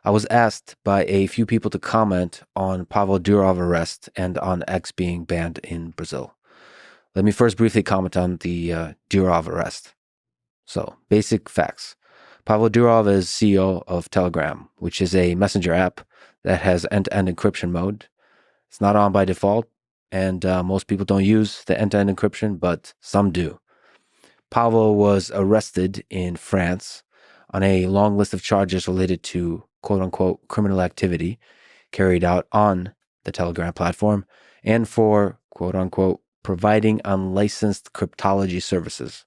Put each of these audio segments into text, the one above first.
I was asked by a few people to comment on Pavel Durov arrest and on X being banned in Brazil. Let me first briefly comment on the Durov arrest. So, basic facts. Pavel Durov is CEO of Telegram, which is a messenger app that has end-to-end encryption mode. It's not on by default, and most people don't use the end-to-end encryption, but some do. Pavel was arrested in France on a long list of charges related to quote-unquote criminal activity carried out on the Telegram platform and for quote-unquote providing unlicensed cryptology services.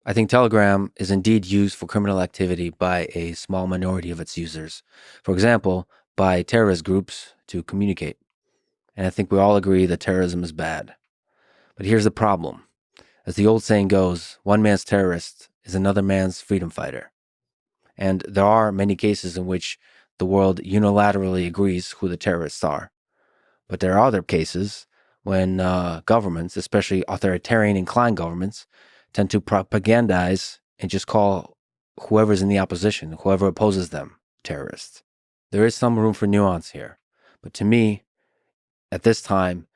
I think Telegram is indeed used for criminal activity by a small minority of its users. For example, by terrorist groups to communicate. And I think we all agree that terrorism is bad. But here's the problem. As the old saying goes, one man's terrorist is another man's freedom fighter. And there are many cases in which the world unilaterally agrees who the terrorists are. But there are other cases when governments, especially authoritarian inclined governments, tend to propagandize and just call whoever's in the opposition, whoever opposes them, terrorists. There is some room for nuance here. But to me, at this time,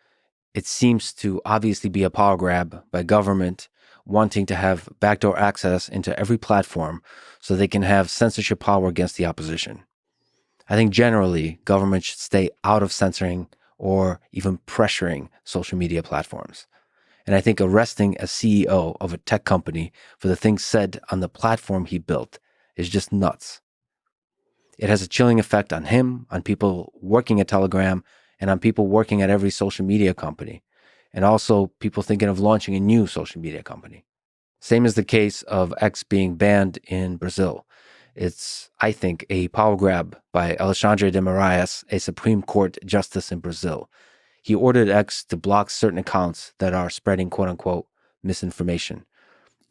it seems to obviously be a power grab by government wanting to have backdoor access into every platform so they can have censorship power against the opposition. I think generally government should stay out of censoring or even pressuring social media platforms. And I think arresting a CEO of a tech company for the things said on the platform he built is just nuts. It has a chilling effect on him, on people working at Telegram, and on people working at every social media company, and also people thinking of launching a new social media company. Same is the case of X being banned in Brazil. It's, I think, a power grab by Alexandre de Moraes, a Supreme Court justice in Brazil. He ordered X to block certain accounts that are spreading quote-unquote misinformation.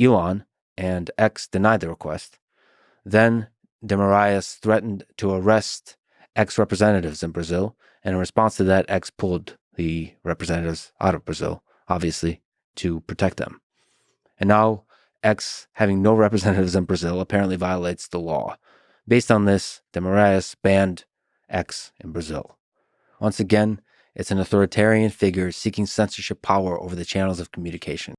Elon and X denied the request. Then de Moraes threatened to arrest X representatives in Brazil, and in response to that, X pulled the representatives out of Brazil, obviously, to protect them. And now, X having no representatives in Brazil apparently violates the law. Based on this, de Moraes banned X in Brazil. Once again, it's an authoritarian figure seeking censorship power over the channels of communication.